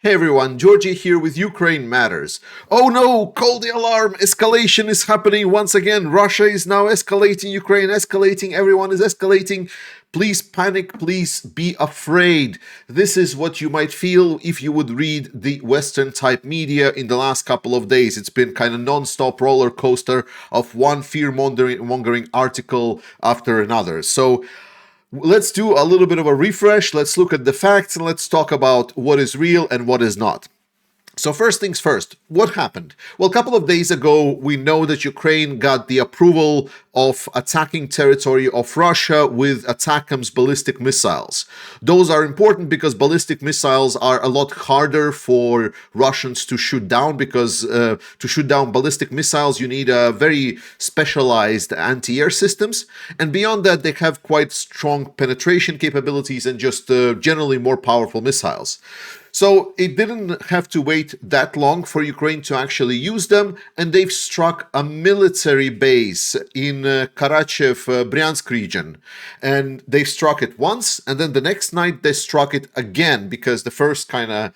Hey everyone, Georgie here with Ukraine Matters. Oh no, call the alarm! Escalation is happening once again. Russia is now escalating, Ukraine escalating, everyone is escalating. Please panic, please be afraid. This is what you might feel if you would read the Western type media in the last couple of days. It's been kind of non-stop roller coaster of one fear-mongering article after another. So let's do a little bit of a refresh. Let's look at the facts and let's talk about what is real and what is not. So first things first, what happened? Well, a couple of days ago, we know that Ukraine got the approval of attacking territory of Russia with ATACMS ballistic missiles. Those are important because ballistic missiles are a lot harder for Russians to shoot down because to shoot down ballistic missiles, you need a very specialized anti-air systems. And beyond that, they have quite strong penetration capabilities and just generally more powerful missiles. So it didn't have to wait that long for Ukraine to actually use them, and they've struck a military base in Karachev, Bryansk region. And they struck it once, and then the next night they struck it again because the first kind of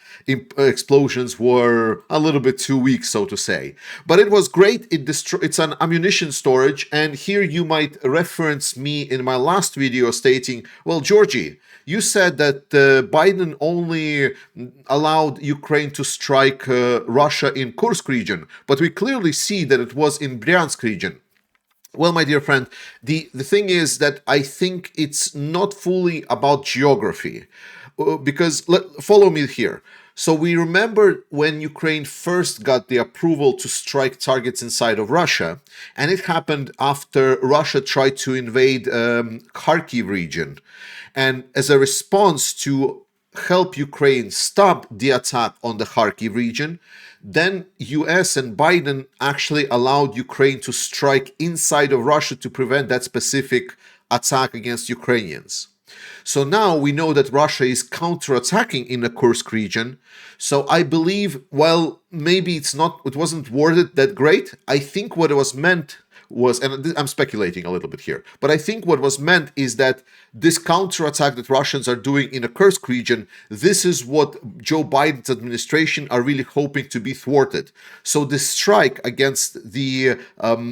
explosions were a little bit too weak, so to say. But it was great. It's an ammunition storage, and here you might reference me in my last video stating, well, Georgie, you said that Biden only allowed Ukraine to strike Russia in Kursk region, but we clearly see that it was in Bryansk region. Well, my dear friend, the thing is that I think it's not fully about geography, because follow me here. So we remember when Ukraine first got the approval to strike targets inside of Russia, and it happened after Russia tried to invade Kharkiv region. And as a response to help Ukraine stop the attack on the Kharkiv region, then US and Biden actually allowed Ukraine to strike inside of Russia to prevent that specific attack against Ukrainians. So now we know that Russia is counterattacking in the Kursk region. So I believe, well, maybe it wasn't worded that great. I think what it was meant was, and I'm speculating a little bit here, but I think what was meant is that this counterattack that Russians are doing in the Kursk region, this is what Joe Biden's administration are really hoping to be thwarted. So this strike against the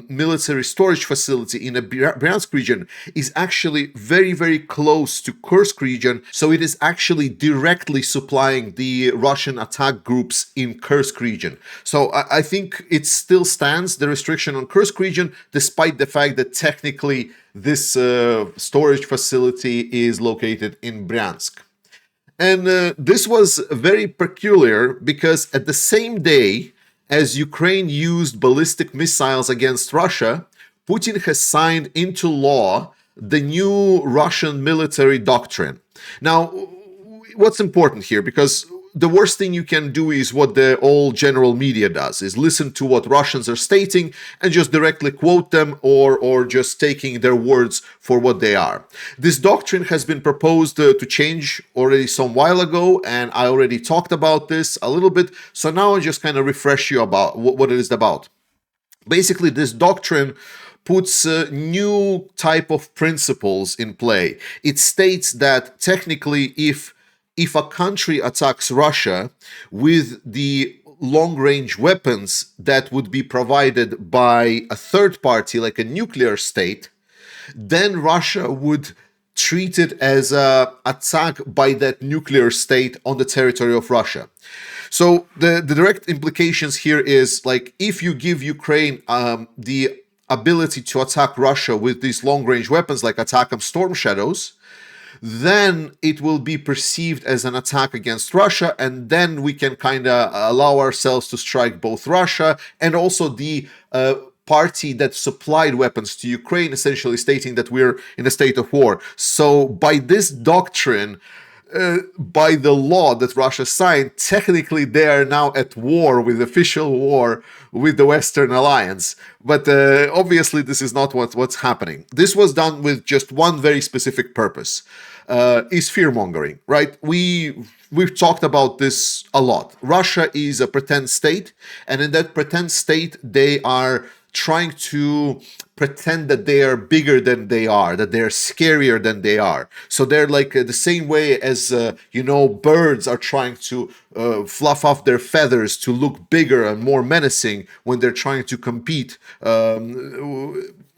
military storage facility in the Bryansk region is actually very, very close to Kursk region. So it is actually directly supplying the Russian attack groups in Kursk region. So I think it still stands, the restriction on Kursk region, despite the fact that technically this storage facility is located in Bryansk. And this was very peculiar because at the same day as Ukraine used ballistic missiles against Russia, Putin has signed into law the new Russian military doctrine. Now, what's important here? Because the worst thing you can do is what the old general media does, is listen to what Russians are stating and just directly quote them or just taking their words for what they are. This doctrine has been proposed to change already some while ago, and I already talked about this a little bit. So now I just kind of refresh you about what it is about. Basically, this doctrine puts a new type of principles in play. It states that technically if a country attacks Russia with the long-range weapons that would be provided by a third party, like a nuclear state, then Russia would treat it as an attack by that nuclear state on the territory of Russia. So the direct implications here is, like, if you give Ukraine the ability to attack Russia with these long-range weapons like ATACMS Storm Shadows, then it will be perceived as an attack against Russia, and then we can kind of allow ourselves to strike both Russia and also the party that supplied weapons to Ukraine, essentially stating that we're in a state of war. So by this doctrine, by the law that Russia signed, technically they are now at war, with official war with the Western Alliance. But obviously this is not what's happening. This was done with just one very specific purpose, is fear-mongering, right? We've talked about this a lot. Russia is a pretend state, and in that pretend state, they are trying to pretend that they are bigger than they are, that they're scarier than they are. So they're like the same way as, birds are trying to fluff off their feathers to look bigger and more menacing when they're trying to compete.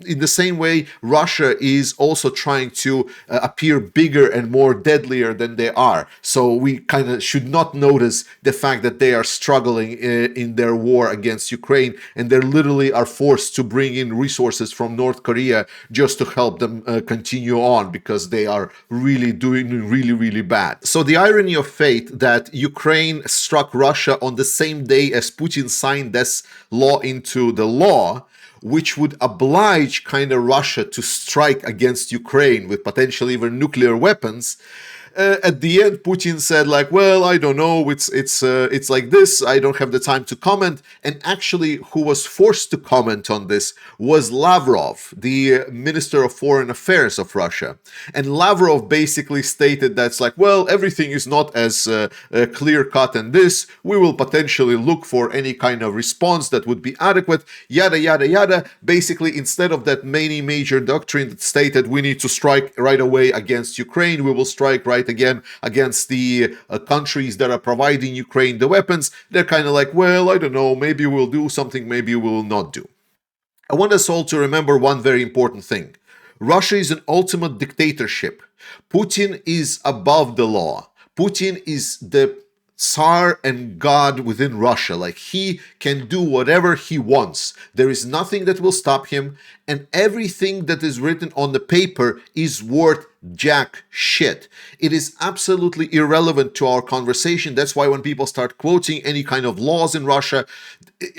In the same way, Russia is also trying to appear bigger and more deadlier than they are. So we kind of should not notice the fact that they are struggling in their war against Ukraine, and they literally are forced to bring in resources from North Korea just to help them continue on, because they are really doing really bad. So the irony of fate that Ukraine struck Russia on the same day as Putin signed this law into the law, which would oblige kind of Russia to strike against Ukraine with potentially even nuclear weapons. At the end, Putin said, like, well, I don't know, it's like this, I don't have the time to comment. And actually, who was forced to comment on this was Lavrov, the Minister of Foreign Affairs of Russia. And Lavrov basically stated that's like, well, everything is not as clear-cut in this, we will potentially look for any kind of response that would be adequate, yada, yada, yada. Basically, instead of that many major doctrine that stated we need to strike right away against Ukraine, we will strike right again against the countries that are providing Ukraine the weapons, they're kind of like, well, I don't know, maybe we'll do something, maybe we will not do. I want us all to remember one very important thing. Russia is an ultimate dictatorship. Putin is above the law. Putin is the Tsar and God within Russia. Like, he can do whatever he wants. There is nothing that will stop him, and everything that is written on the paper is worth jack shit. It is absolutely irrelevant to our conversation. That's why when people start quoting any kind of laws in Russia,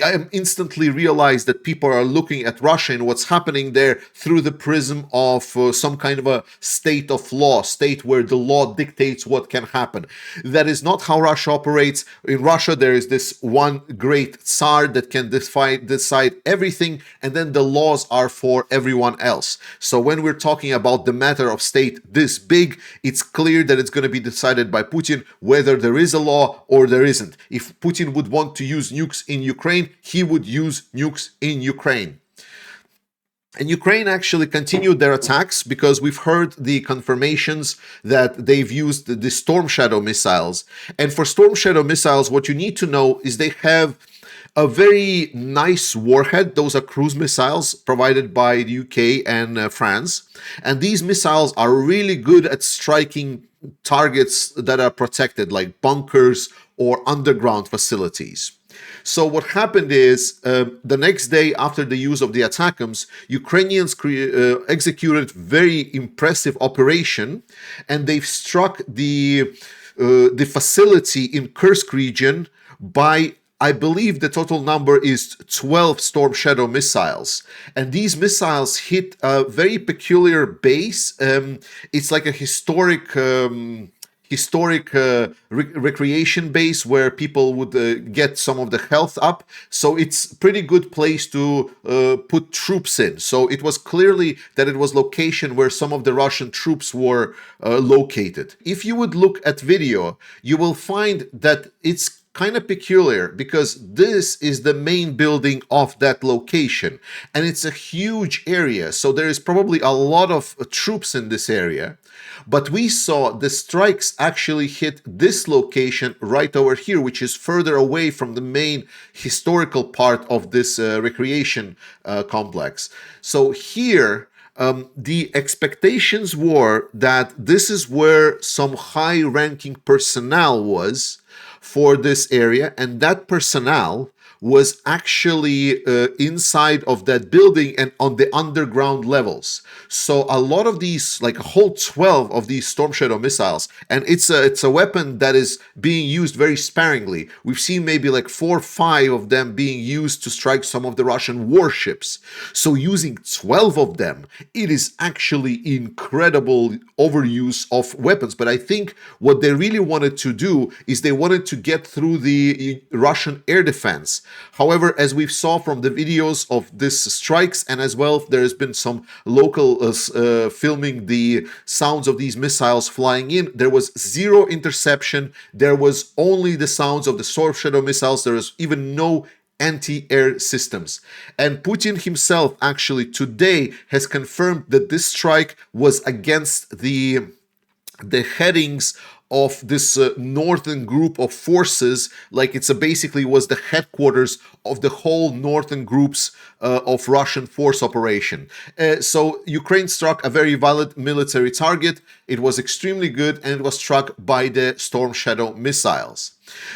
I instantly realize that people are looking at Russia and what's happening there through the prism of some kind of a state of law, state where the law dictates what can happen. That is not how Russia operates. In Russia, there is this one great Tsar that can decide everything, and then the laws are for everyone else. So when we're talking about the matter of state this big, it's clear that it's going to be decided by Putin whether there is a law or there isn't. If Putin would want to use nukes in Ukraine, he would use nukes in Ukraine. And Ukraine actually continued their attacks because we've heard the confirmations that they've used the Storm Shadow missiles. And for Storm Shadow missiles, what you need to know is they have a very nice warhead. Those are cruise missiles provided by the UK and France. And these missiles are really good at striking targets that are protected, like bunkers or underground facilities. So what happened is, the next day after the use of the ATACMS, Ukrainians executed very impressive operation, and they've struck the facility in Kursk region by, I believe the total number is 12 Storm Shadow missiles. And these missiles hit a very peculiar base. It's like a historic recreation base where people would get some of the health up. So it's a pretty good place to put troops in. So it was clearly that it was location where some of the Russian troops were located. If you would look at video, you will find that it's kind of peculiar because this is the main building of that location, and it's a huge area, so there is probably a lot of troops in this area. But we saw the strikes actually hit this location right over here, which is further away from the main historical part of this recreation complex. So here the expectations were that this is where some high-ranking personnel was for this area, and that personnel was actually inside of that building and on the underground levels. So a lot of these, like a whole 12 of these Storm Shadow missiles, and it's a weapon that is being used very sparingly. We've seen maybe like 4 or 5 of them being used to strike some of the Russian warships. So using 12 of them, it is actually incredible overuse of weapons. But I think what they really wanted to do is they wanted to get through the Russian air defense. However, as we saw from the videos of these strikes, and as well there has been some local filming the sounds of these missiles flying in, there was zero interception. There was only the sounds of the Storm Shadow missiles. There was even no anti-air systems. And Putin himself actually today has confirmed that this strike was against the headings of this northern group of forces. Like it's basically was the headquarters of the whole northern groups of Russian force operation. So Ukraine struck a very valid military target. It was extremely good, and it was struck by the Storm Shadow missiles.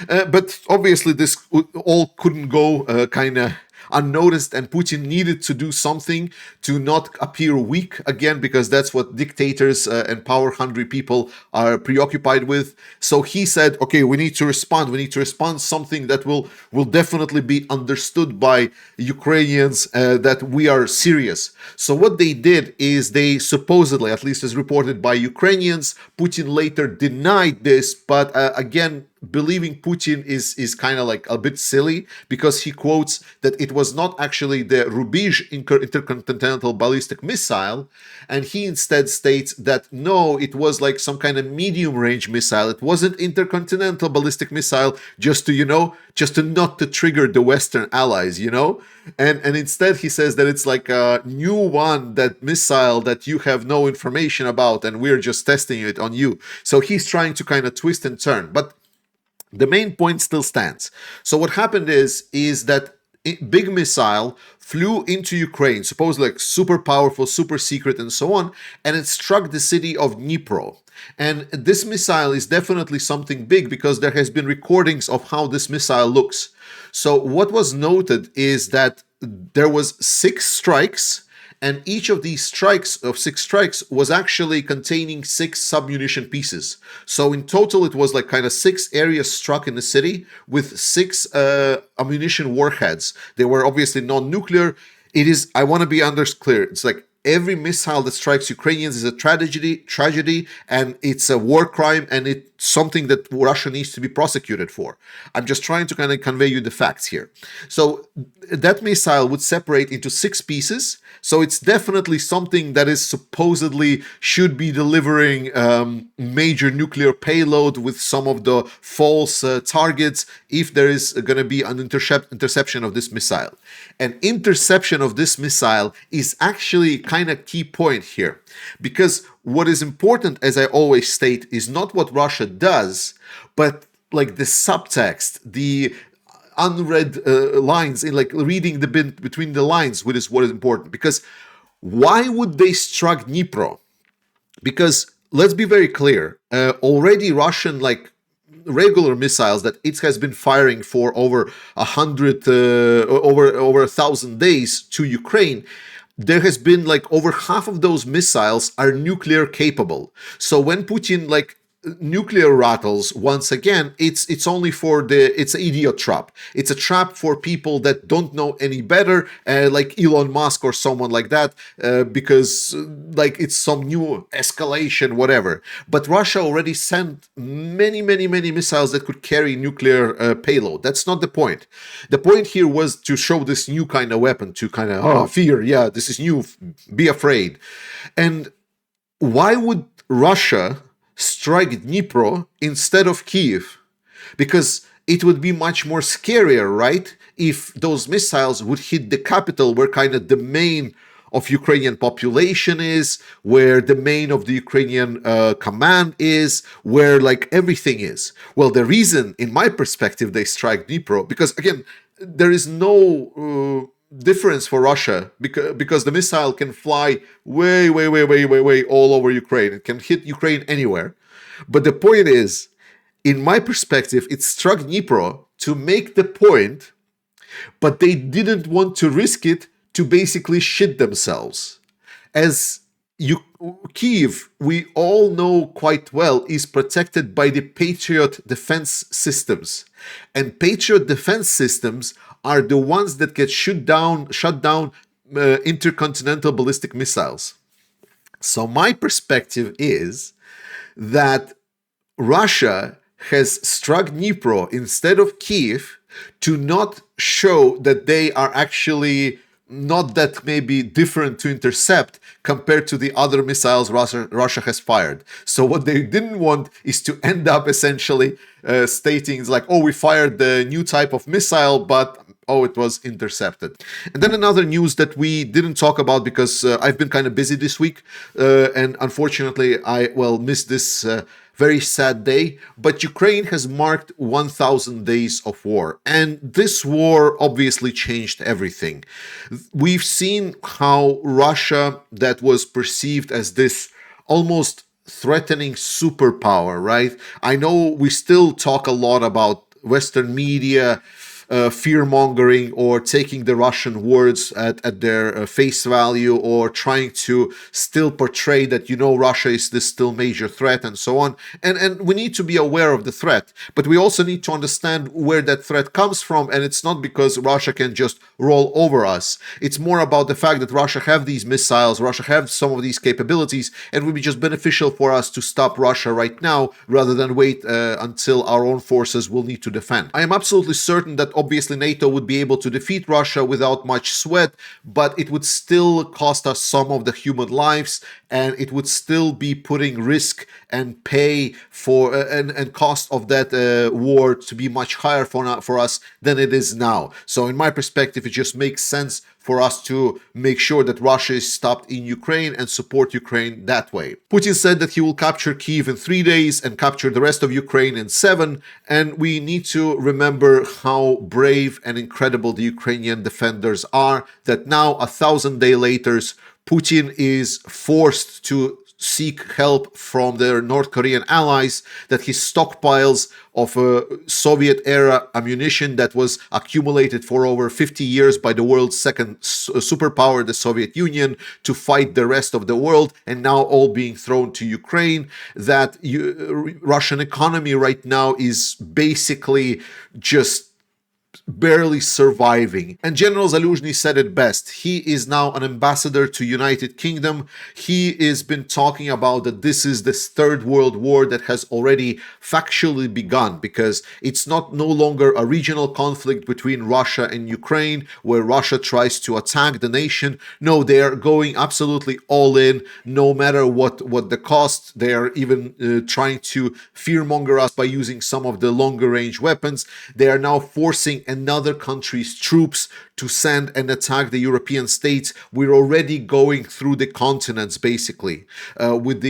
But obviously this all couldn't go kind of unnoticed, and Putin needed to do something to not appear weak again, because that's what dictators and power-hungry people are preoccupied with. So he said, okay, we need to respond. We need to respond something that will definitely be understood by Ukrainians that we are serious. So what they did is they supposedly, at least as reported by Ukrainians, Putin later denied this, but again, believing Putin is kind of like a bit silly, because he quotes that it was not actually the Rubizh intercontinental ballistic missile, and he instead states that no, it was like some kind of medium range missile. It wasn't intercontinental ballistic missile, just to not to trigger the Western allies, and instead he says that it's like a new one, that missile that you have no information about, and we're just testing it on you. So he's trying to kind of twist and turn, but the main point still stands. So what happened is that big missile flew into Ukraine, supposedly like super powerful, super secret, and so on, and it struck the city of Dnipro. And this missile is definitely something big, because there has been recordings of how this missile looks. So what was noted is that there was 6 strikes, and each of these six strikes was actually containing 6 submunition pieces. So in total, it was like kind of 6 areas struck in the city with 6 ammunition warheads. They were obviously non-nuclear. I want to be clear. It's like every missile that strikes Ukrainians is a tragedy, and it's a war crime, and it's something that Russia needs to be prosecuted for. I'm just trying to kind of convey you the facts here. So that missile would separate into 6 pieces. So it's definitely something that is supposedly should be delivering major nuclear payload with some of the false targets, if there is going to be an interception of this missile. An interception of this missile is actually kind of key point here, because what is important, as I always state, is not what Russia does, but like the subtext, the unread lines, in like reading the bit between the lines, which is what is important. Because why would they strike Dnipro? Because let's be very clear, already Russian like regular missiles that it has been firing for over 1,000 days to Ukraine, there has been like over half of those missiles are nuclear capable. So when Putin like nuclear rattles once again, it's only for it's an idiot trap. It's a trap for people that don't know any better, like Elon Musk or someone like that, because like it's some new escalation, whatever. But Russia already sent many missiles that could carry nuclear payload. That's not the point. The point here was to show this new kind of weapon, to kind of fear. Yeah, this is new. Be afraid. And why would Russia strike Dnipro instead of Kiev? Because it would be much more scarier, right? If those missiles would hit the capital, where kind of the main of Ukrainian population is, where the main of the Ukrainian command is, where like everything is. Well, the reason, in my perspective, they strike Dnipro, because again, there is no difference for Russia, because the missile can fly way all over Ukraine. It can hit Ukraine anywhere. But the point is, in my perspective, it struck Dnipro to make the point, but they didn't want to risk it to basically shit themselves. As Kyiv, we all know quite well, is protected by the Patriot defense systems. And Patriot defense systems are the ones that get shut down intercontinental ballistic missiles. So my perspective is that Russia has struck Dnipro instead of Kyiv to not show that they are actually not that maybe different to intercept compared to the other missiles Russia has fired. So what they didn't want is to end up essentially stating like, oh, we fired the new type of missile, but oh, it was intercepted. And then another news that we didn't talk about because I've been kind of busy this week, and unfortunately I missed this very sad day, but Ukraine has marked 1,000 days of war, and this war obviously changed everything. We've seen how Russia, that was perceived as this almost threatening superpower, right? I know we still talk a lot about Western media fear-mongering or taking the Russian words at their face value, or trying to still portray that, Russia is this still major threat and so on. And we need to be aware of the threat, but we also need to understand where that threat comes from. And it's not because Russia can just roll over us. It's more about the fact that Russia have these missiles, Russia have some of these capabilities, and it would be just beneficial for us to stop Russia right now rather than wait until our own forces will need to defend. I am absolutely certain that obviously NATO would be able to defeat Russia without much sweat, but it would still cost us some of the human lives, and it would still be putting risk and pay for and cost of that war to be much higher for us than it is now. So in my perspective, it just makes sense for us to make sure that Russia is stopped in Ukraine and support Ukraine that way. Putin said that he will capture Kyiv in 3 days and capture the rest of Ukraine in 7, and we need to remember how brave and incredible the Ukrainian defenders are, that now 1,000 days later, Putin is forced to seek help from their North Korean allies, that his stockpiles of Soviet-era ammunition that was accumulated for over 50 years by the world's second superpower, the Soviet Union, to fight the rest of the world, and now all being thrown to Ukraine, that Russian economy right now is basically just barely surviving. And General Zaluzhny said it best. He is now an ambassador to United Kingdom. He has been talking about that this is this third world war that has already factually begun, because it's no longer a regional conflict between Russia and Ukraine where Russia tries to attack the nation. No, they are going absolutely all in, no matter what the cost. They are even trying to fearmonger us by using some of the longer range weapons. They are now forcing another country's troops to send and attack the European states. We're already going through the continents, basically, with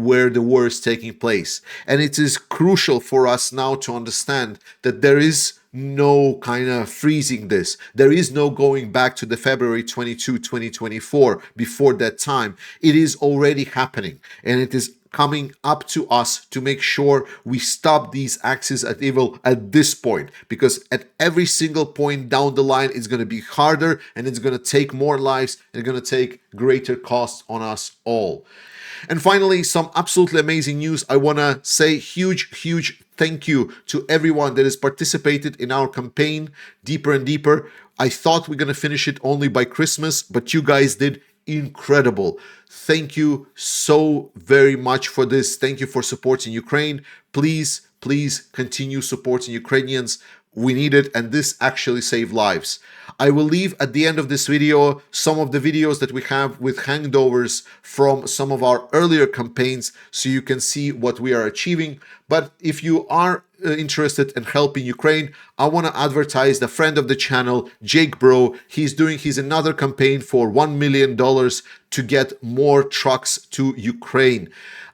where the war is taking place. And it is crucial for us now to understand that there is no kind of freezing this. There is no going back to the February 22, 2024. Before that time, it is already happening, and it is coming up to us to make sure we stop these axes of evil at this point, because at every single point down the line, it's going to be harder, and it's going to take more lives, and it's going to take greater costs on us all. And finally, some absolutely amazing news. I want to say huge thank you to everyone that has participated in our campaign, Deeper and Deeper. I thought we're going to finish it only by Christmas, but you guys did incredible. Thank you so very much for this. Thank you for supporting Ukraine. Please continue supporting Ukrainians. We need it, and this actually saved lives. I will leave at the end of this video some of the videos that we have with handovers from some of our earlier campaigns, so you can see what we are achieving. But if you are interested in helping Ukraine, I want to advertise the friend of the channel, Jake Bro. He's doing another campaign for $1 million to get more trucks to Ukraine.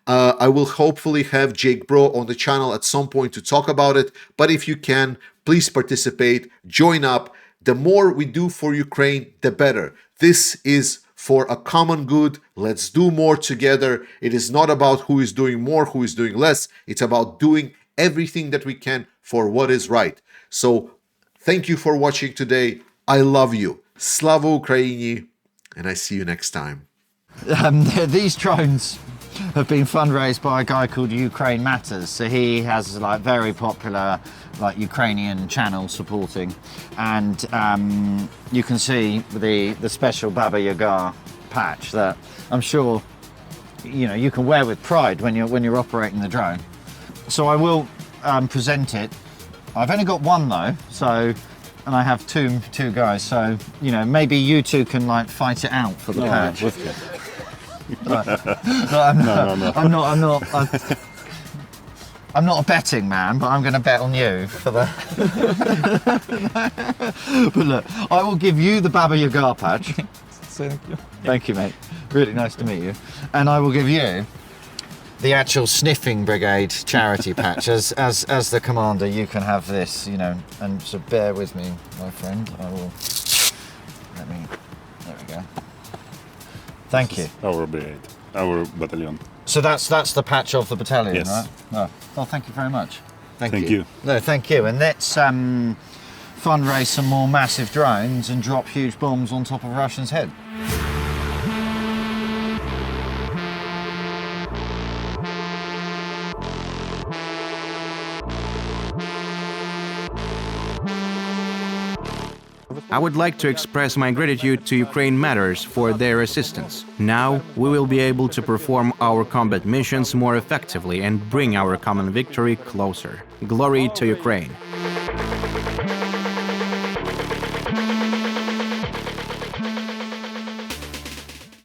I will hopefully have Jake Bro on the channel at some point to talk about it. But if you can, please participate, join up. The more we do for Ukraine, the better. This is for a common good. Let's do more together. It is not about who is doing more, who is doing less. It's about doing everything that we can for what is right. So thank you for watching today. I love you. Slava Ukraini, and I see you next time. These drones have been fundraised by a guy called Ukraine Matters. So he has like very popular Ukrainian channel supporting, and you can see the special Baba Yaga patch that I'm sure you can wear with pride when you're operating the drone. So I will present it. I've only got one though, and I have two guys. So maybe you two can fight it out for the patch. No, I'm not. I'm not a betting man, but I'm going to bet on you for the. But look, I will give you the Baba Yaga patch. Thank you. Thank you, mate. Really nice to meet you. And I will give you the actual Sniffing Brigade charity patch. As the commander, you can have this, you know. And so bear with me, my friend. I will. Let me. There we go. Thank you. Our brigade, our battalion. So that's the patch of the battalion, Yes. right? Oh, well, thank you very much. Thank you. No, thank you. And let's fundraise some more massive drones and drop huge bombs on top of Russians' head. I would like to express my gratitude to Ukraine Matters for their assistance. Now, we will be able to perform our combat missions more effectively and bring our common victory closer. Glory to Ukraine!